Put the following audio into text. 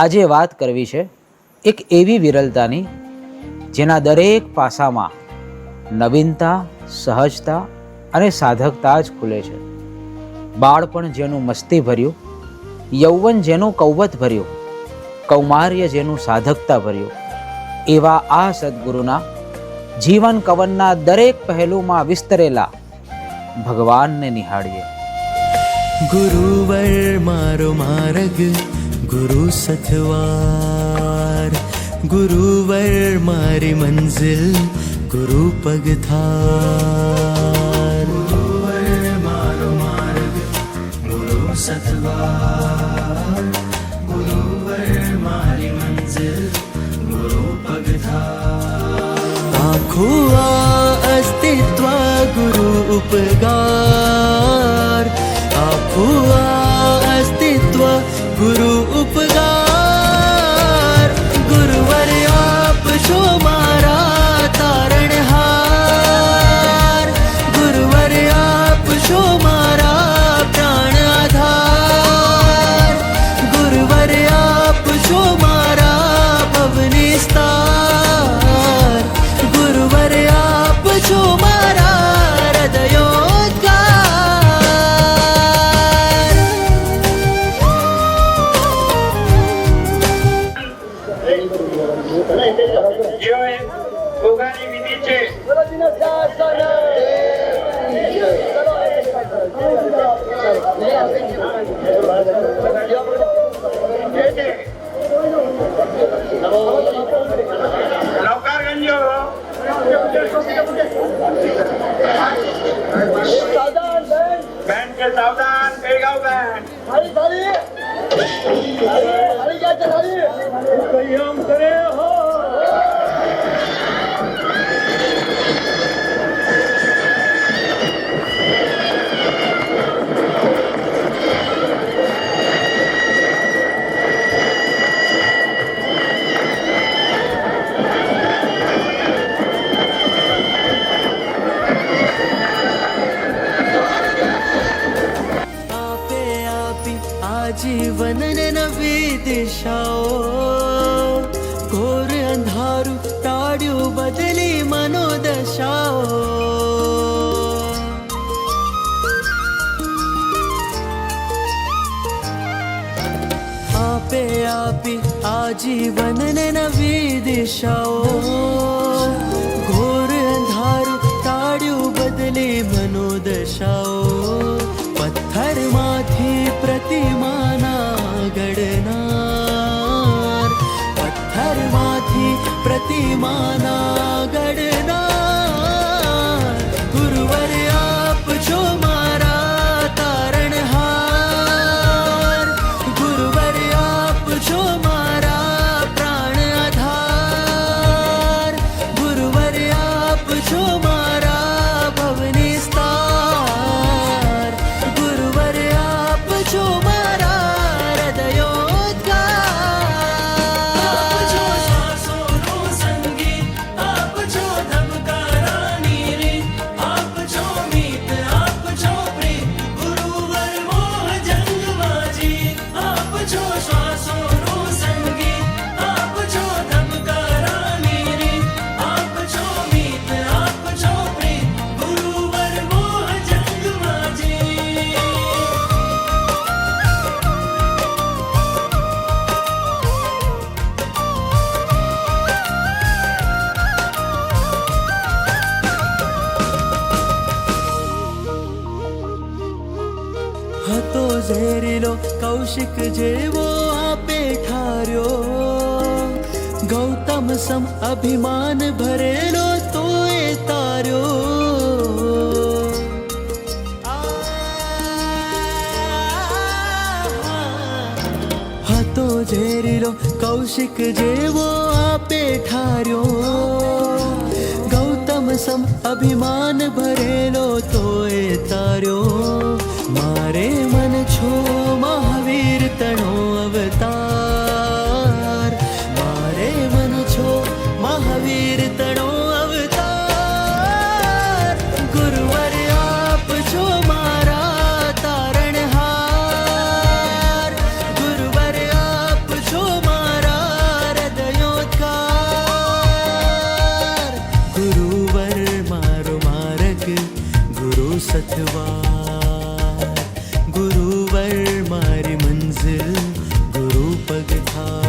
આજે વાત કરવી છે એક એવી વિરલતાની જેના દરેક પાસામાં નવીનતા, સહજતા અને સાધકતા જ ખુલે છે. બાળપણ જેનું મસ્તી ભર્યું, યૌવન જેનું કૌવત ભર્યું, કૌમાર્ય જેનું સાધકતા ભર્યું, એવા આ સદગુરુના જીવન કવનના દરેક પહેલુમાં વિસ્તરેલા ભગવાનને નિહાળીએ. ગુરુવર મારો માર્ગ, ગુરુ સથવાર, ગુરુવર મારી મંઝિલ, ગુરુ પગથાર. ગુરુવર મારો માર્ગ, ગુરુ સથવાર, ગુરુવર મારી મંઝિલ, ગુરુ પગથાર. આખું આ અસ્તિત્વ ગુરુ ઉપગાર, આખું આ અસ્તિત્વ ગુરુ ઉપગાર. ગુરુવર આપ છો મારા તારણહાર, ગુરુવર આપ છો મારા પ્રાણ આધાર, ગુરુવર આપ છો મારા ભવનિસ્તાર, ગુરુવર આપ છો મારા હૃદયોદ્ગાર. ભોગાની વિધિ છે. નૌકાર ગંજો બેન કે સાવધાન પેગાવ બેન સંયમ કરે હો. જીવન ને નવી દિશાઓ, ઘોર અંધારું તાળ્યું બદલી મનોદશાઓ. આપે આપી આ જીવન ને નવી દિશાઓ, ઘોર અંધારું તાળ્યું બદલી મનોદશાઓ. પથ્થરમાંથી પ્રતિમાના ઘડનાર, પથ્થરમાંથી પ્રતિમાના ઘડનાર. ગુરુવર આપ છો મારા તારણહાર, ગુરુવર આપ છો મારા પ્રાણ આધાર, ગુરુવર આપ છો મારા ભવનિસ્તાર, ગુરુવર આપ છો મારા હૃદયોદ્ગાર. આપ છો શ્વાસોનું સંગીત, આપ છો ધબકારાની રીત, આપ છો મીત, આપ છો પ્રીત, ગુરુવર મોહ જંગમાં જીત. આપ છો શ્વાસોનું સંગીત, આપ છો ધબકારાની રીત, આપ છો મીત, આપ છો પ્રીત, ગુરુવર મોહ જંગમાં જીત. હતો ઝેરીલો કૌશિક જેવો આપે ઠાર્યો, ગૌતમ સમ અભિમાન ભરેલો તોય તાર્યો. હતો ઝેરીલો કૌશિક જેવો આપે ઠાર્યો, ગૌતમ સમ અભિમાન ભરેલો તોય તાર્યો. મારે મન છો મહાવીર તણો અવતાર, મારે મન છો મહાવીર તણો અવતાર. ગુરુવર આપ છો મારા તારણહાર, ગુરુવર આપ છો મારા પગ થાય